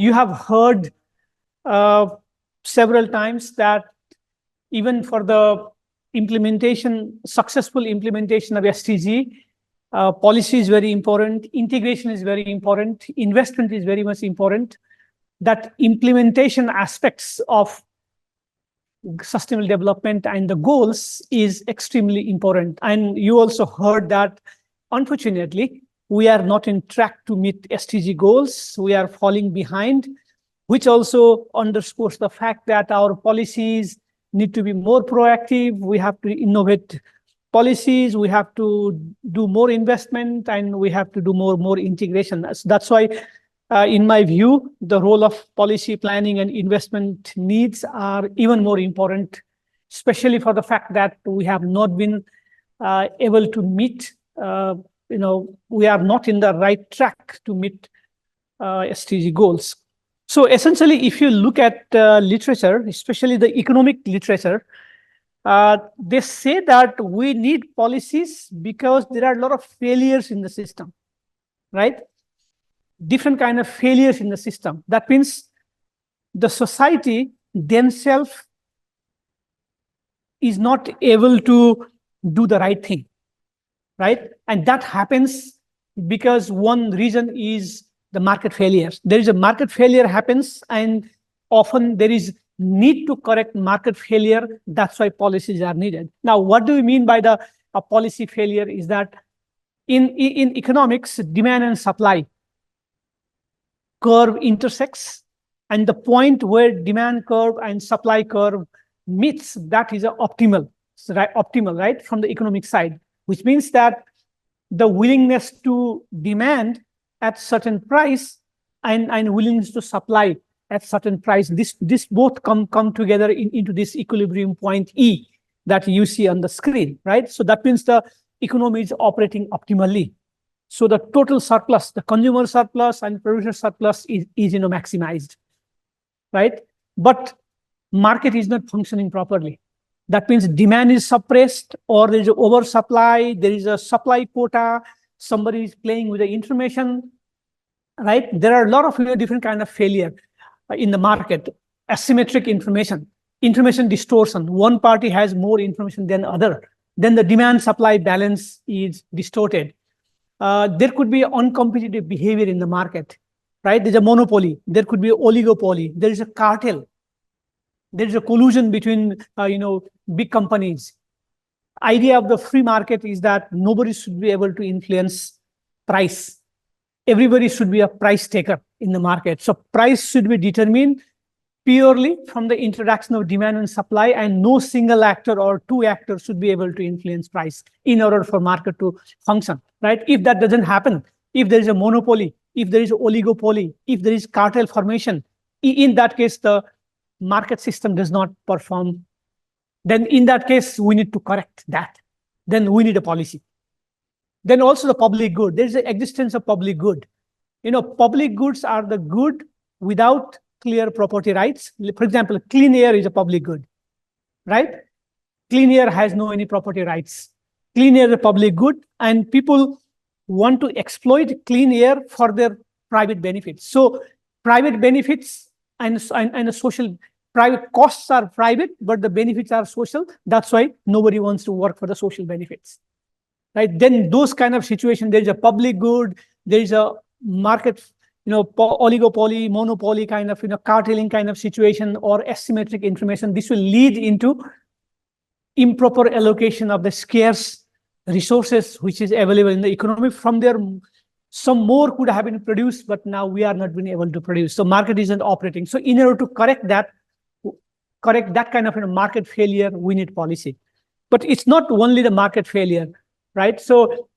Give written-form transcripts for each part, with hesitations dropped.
You have heard uh, several times that even for the successful implementation of SDG, policy is very important, integration is very important, investment is very much important. That implementation aspects of sustainable development and the goals is extremely important. And you also heard that, unfortunately, we are not in track to meet SDG goals. We are falling behind, which also underscores the fact that our policies need to be more proactive. We have to innovate policies, we have to do more investment, and we have to do more integration. That's why, in my view, the role of policy planning and investment needs are even more important, especially for the fact that we have not been able to meet, we are not in the right track to meet SDG goals. So essentially, if you look at literature, especially the economic literature, they say that we need policies because there are a lot of failures in the system, right? Different kind of failures in the system. That means the society themselves is not able to do the right thing, right? And that happens because one reason is the market failures. There is a market failure happens, and often there is need to correct market failure. That's why policies are needed. Now, what do we mean by the policy failure is that in economics, demand and supply curve intersects, and the point where demand curve and supply curve meets, that is optimal, right, from the economic side, which means that the willingness to demand at certain price and willingness to supply at certain price, this both come together into this equilibrium point E that you see on the screen, right? So that means the economy is operating optimally. So the total surplus, the consumer surplus and producer surplus is maximized, right? But market is not functioning properly. That means demand is suppressed, or there is an oversupply, there is a supply quota, somebody is playing with the information, right? There are a lot of different kind of failure in the market. Asymmetric information distortion. One party has more information than other. Then the demand-supply balance is distorted. There could be uncompetitive behavior in the market, right? There's a monopoly. There could be an oligopoly. There is a cartel. There is a collusion between, big companies. Idea of the free market is that nobody should be able to influence price. Everybody should be a price taker in the market. So price should be determined purely from the introduction of demand and supply, and no single actor or two actors should be able to influence price in order for market to function, right? If that doesn't happen, if there is a monopoly, if there is an oligopoly, if there is cartel formation, in that case, the market system does not perform. Then in that case, we need to correct that. Then we need a policy. Then also the public good. There is the existence of public good. Public goods are the good without clear property rights. For example, clean air is a public good, right? Clean air has no any property rights. Clean air is a public good, and people want to exploit clean air for their private benefits. So private benefits and the social, private costs are private, but the benefits are social. That's why nobody wants to work for the social benefits, right? Then those kind of situations, there is a public good, there is a market, oligopoly, monopoly kind of, carteling kind of situation, or asymmetric information. This will lead into improper allocation of the scarce resources which is available in the economy. From there, some more could have been produced, but now we are not being able to produce. So market isn't operating. So in order to correct that kind of market failure, we need policy. But it's not only the market failure, right? So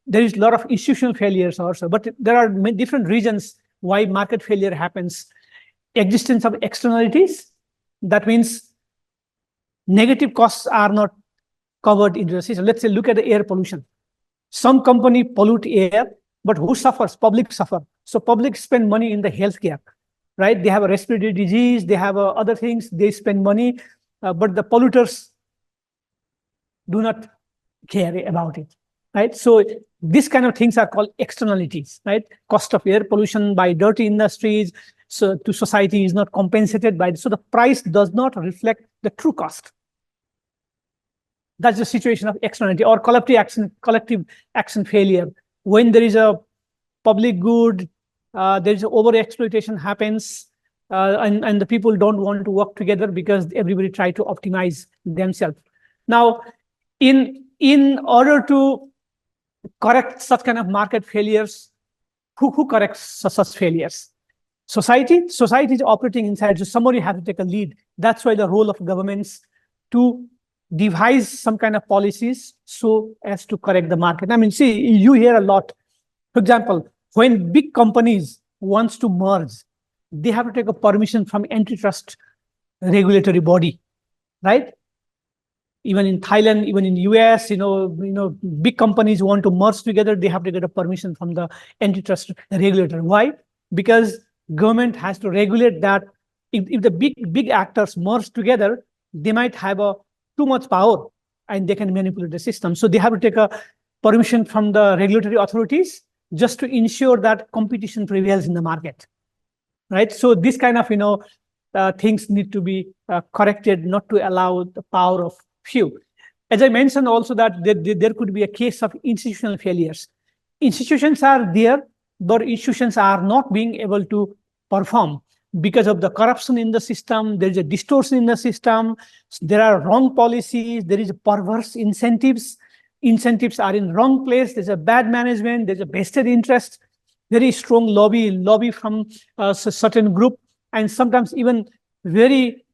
there is a lot of institutional failures also, but there are different reasons why market failure happens. Existence of externalities, that means negative costs are not covered into the system. Let's say, look at the air pollution. Some company pollute air, but who suffers? Public suffer. So public spend money in the healthcare, right? They have a respiratory disease, they have other things, they spend money, but the polluters do not care about it, right? So this kind of things are called externalities, right? Cost of air pollution by dirty industries, to society is not compensated by, so the price does not reflect the true cost. That's the situation of externality or collective action failure. When there is a public good, there is over exploitation happens, and the people don't want to work together because everybody try to optimize themselves. Now, in order to correct such kind of market failures, who corrects such failures? Society is operating inside, so somebody has to take a lead. That's why the role of governments to devise some kind of policies so as to correct the market. I mean, see, you hear a lot. For example, when big companies wants to merge, they have to take a permission from antitrust regulatory body, right? Even in Thailand, even in US, big companies want to merge together, they have to get a permission from the antitrust regulator. Why? Because government has to regulate that. If the big actors merge together, they might have too much power and they can manipulate the system. So they have to take a permission from the regulatory authorities just to ensure that competition prevails in the market, right? So this kind of things need to be corrected, not to allow the power of few. As I mentioned also that there could be a case of institutional failures. Institutions are there, but institutions are not being able to perform because of the corruption in the system. There is a distortion in the system. There are wrong policies. There is perverse incentives. Incentives are in wrong place. There's a bad management. There's a vested interest. Very strong lobby from a certain group, and sometimes even very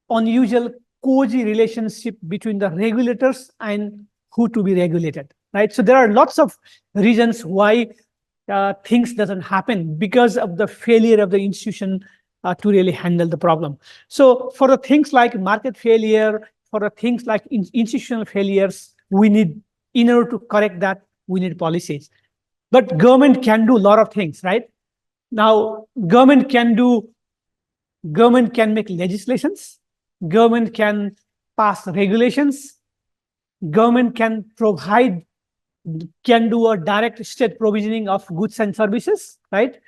unusual cozy relationship between the regulators and who to be regulated, right? So there are lots of reasons why things doesn't happen because of the failure of the institution to really handle the problem. So for the things like market failure, for the things like institutional failures, we need, in order to correct that, we need policies. But government can do a lot of things, right? Now, government can make legislations, government can pass regulations, government can do a direct state provisioning of goods and services, right?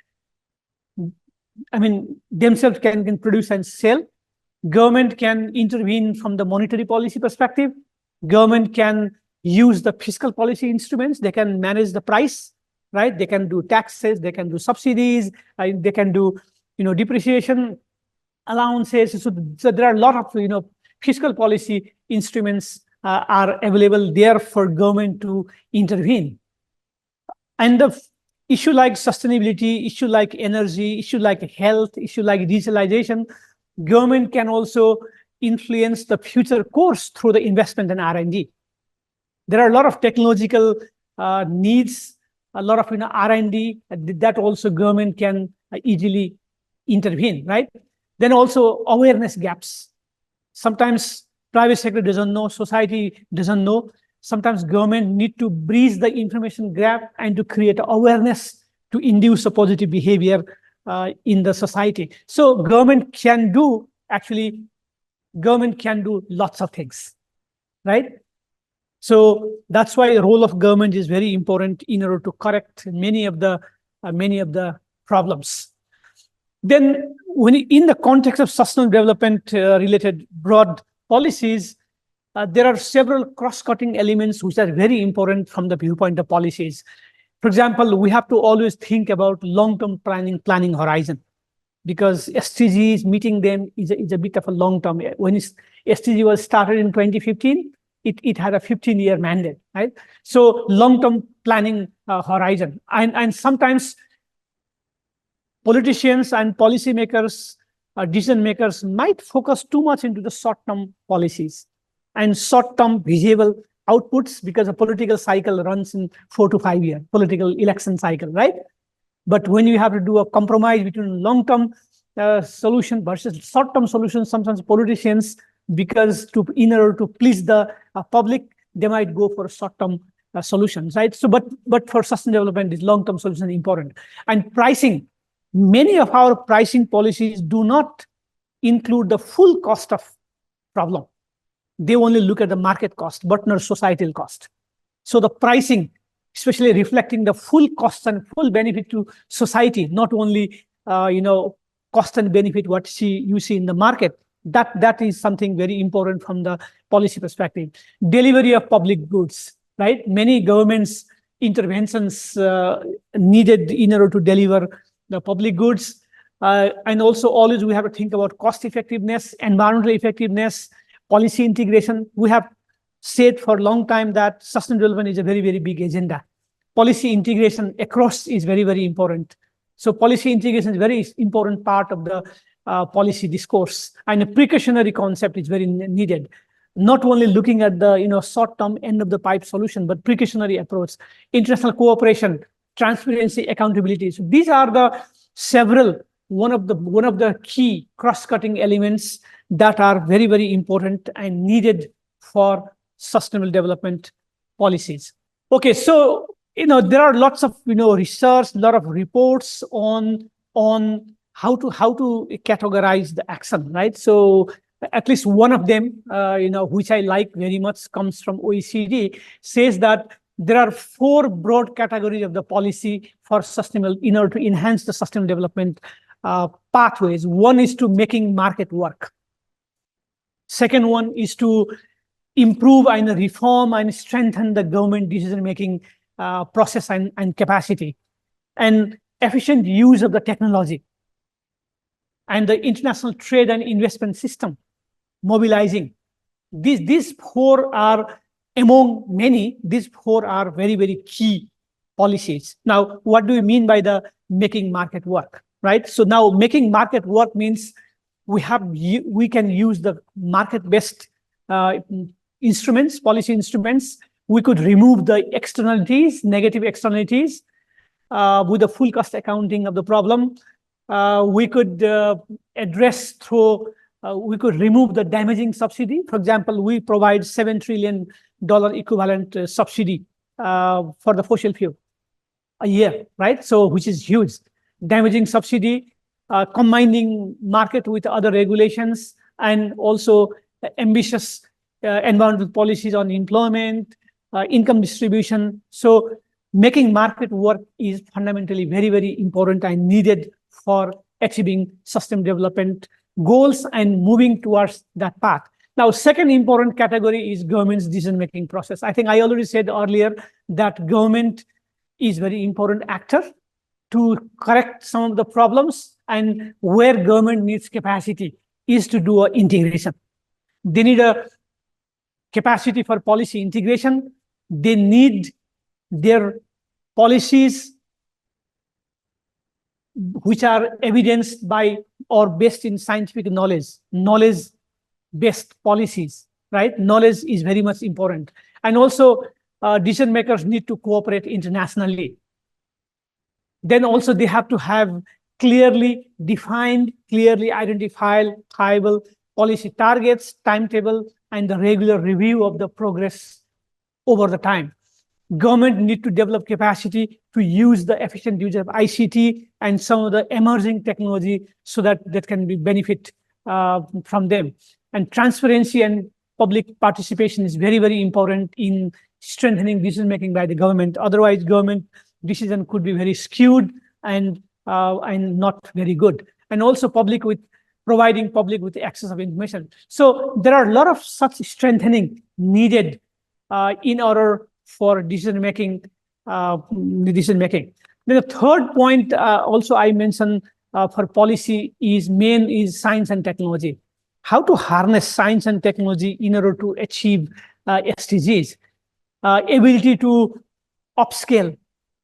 I mean, themselves can produce and sell. Government can intervene from the monetary policy perspective. Government can use the fiscal policy instruments. They can manage the price, right? They can do taxes, they can do subsidies, they can do, depreciation allowances. So there are a lot of, fiscal policy instruments are available there for government to intervene. And the issue like sustainability, issue like energy, issue like health, issue like digitalization, government can also influence the future course through the investment in R&D. There are a lot of technological needs, a lot of R&D that also government can easily intervene, right? Then also awareness gaps. Sometimes private sector doesn't know, society doesn't know. Sometimes government need to bridge the information gap and to create awareness to induce a positive behavior in the society. So government can do lots of things, right? So that's why the role of government is very important in order to correct many of the problems. Then, in the context of sustainable development related broad policies, there are several cross-cutting elements which are very important from the viewpoint of policies. For example, we have to always think about long-term planning horizon, because SDGs, meeting them is a bit of a long-term. When SDG was started in 2015, it had a 15-year mandate, right? So long-term planning horizon. And sometimes politicians and policymakers, decision makers might focus too much into the short-term policies and short-term visible outputs, because a political cycle runs in 4 to 5 year political election cycle, right? But when you have to do a compromise between long-term solution versus short-term solutions, sometimes politicians, because in order to please the public, they might go for short-term solutions, right? So, but for sustainable development, this long-term solution is important. And pricing, many of our pricing policies do not include the full cost of problem. They only look at the market cost, but not societal cost. So the pricing, especially reflecting the full costs and full benefit to society, not only cost and benefit what you see in the market. That is something very important from the policy perspective. Delivery of public goods, right? Many governments interventions needed in order to deliver the public goods. And also always we have to think about cost effectiveness, environmental effectiveness, policy integration. We have said for a long time that sustainable development is a very, very big agenda. Policy integration across is very, very important. So policy integration is a very important part of the policy discourse, and a precautionary concept is very needed. Not only looking at the short-term end of the pipe solution, but precautionary approach, international cooperation, transparency, accountability. So these are the several one of the key cross-cutting elements that are very, very important and needed for sustainable development policies. Okay, so there are lots of research, a lot of reports on how to categorize the action, right? So at least one of them, which I like very much, comes from OECD, says that there are 4 broad categories of the policy for sustainable, in order to enhance the sustainable development pathways. One is to making market work. Second one is to improve and reform and strengthen the government decision-making process and capacity, and efficient use of the technology, and the international trade and investment system, mobilizing. These 4 are among many. These 4 are very, very key policies. Now, what do we mean by the making market work, right? So now making market work means we can use the market-based instruments, policy instruments. We could remove the externalities, negative externalities, with the full cost accounting of the problem. We could address through, we could remove the damaging subsidy. For example, we provide $7 trillion equivalent subsidy for the fossil fuel a year, right? So which is huge. Damaging subsidy, combining market with other regulations, and also ambitious environmental policies on employment, income distribution. So making market work is fundamentally very, very important and needed for achieving sustainable development goals and moving towards that path. Now, second important category is government's decision-making process. I think I already said earlier that government is very important actor to correct some of the problems, and where government needs capacity is to do integration. They need a capacity for policy integration. They need their policies which are evidenced by or based in scientific knowledge-based policies, right? Knowledge is very much important. And also decision makers need to cooperate internationally. Then also they have to have clearly defined, clearly identifiable policy targets, timetable, and the regular review of the progress over the time. Government need to develop capacity to use the efficient use of ICT and some of the emerging technology so that can be benefit from them. And transparency and public participation is very, very important in strengthening decision making by the government. Otherwise, government decision could be very skewed and not very good. And also providing public with access of information. So there are a lot of such strengthening needed in order for decision making. Then the third point also I mentioned for policy is science and technology. How to harness science and technology in order to achieve SDGs. Ability to upscale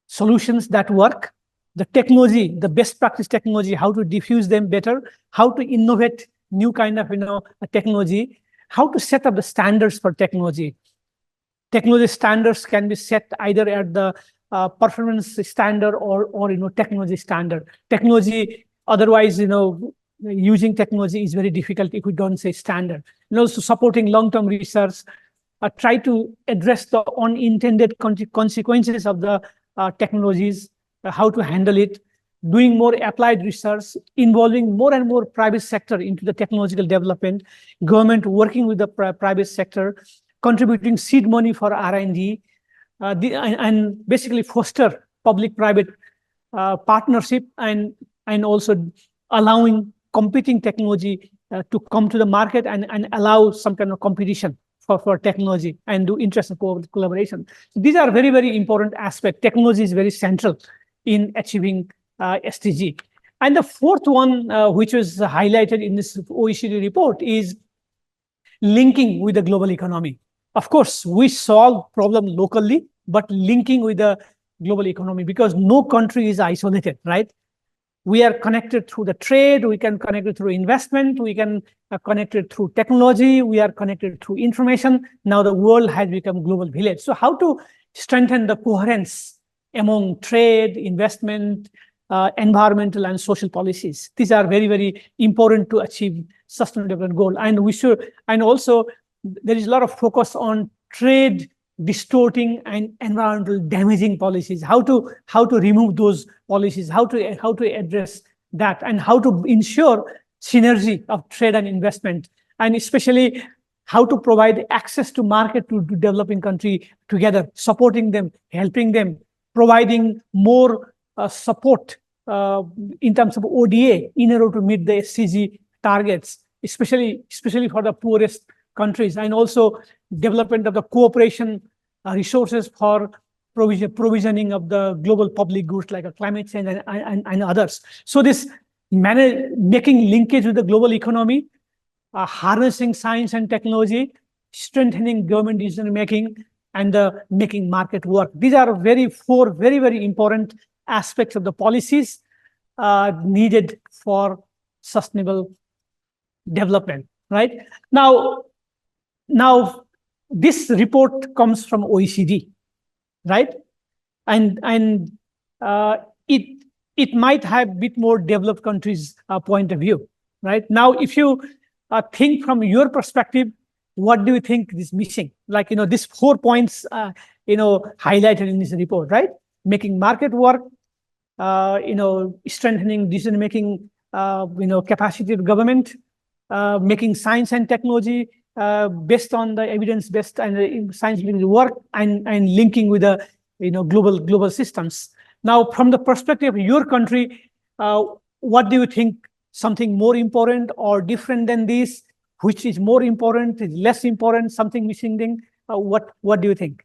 solutions that work, the technology, the best practice technology, how to diffuse them better, how to innovate new kind of technology, how to set up the standards for technology. Technology standards can be set either at the performance standard or technology standard. Technology, otherwise, using technology is very difficult if we don't say standard. And also supporting long-term research, try to address the unintended consequences of the technologies, how to handle it, doing more applied research, involving more and more private sector into the technological development, government working with the private sector, contributing seed money for R&D, and basically foster public-private partnership and and also allowing competing technology to come to the market and allow some kind of competition for technology and do interest collaboration. So these are very, very important aspects. Technology is very central in achieving SDG. And the fourth one, which was highlighted in this OECD report, is linking with the global economy. Of course, we solve problem locally, but linking with the global economy, because no country is isolated, right? We are connected through the trade, we can connect it through investment, we can connect it through technology, we are connected through information. Now the world has become global village. So how to strengthen the coherence among trade, investment, environmental and social policies? These are very, very important to achieve sustainable development goal. And also there is a lot of focus on trade distorting and environmental damaging policies, how to remove those policies, how to address that, and how to ensure synergy of trade and investment, and especially how to provide access to market to developing country together, supporting them, helping them, providing more support in terms of ODA in order to meet the SDG targets, especially for the poorest countries, and also development of the cooperation resources for provisioning of the global public goods like climate change and others. So this making linkage with the global economy, harnessing science and technology, strengthening government decision making, and making market work. These are four very, very important aspects of the policies needed for sustainable development, right? Now this report comes from OECD, right? And it might have a bit more developed countries' point of view, right? Now, if you think from your perspective, what do you think is missing? Like, these 4 points, highlighted in this report, right? Making market work, strengthening decision-making, capacity of government, making science and technology based on the evidence-based and science-based work, and linking with the global systems. Now, from the perspective of your country, what do you think? Something more important or different than this? Which is more important? Is less important? Something missing thing? What do you think?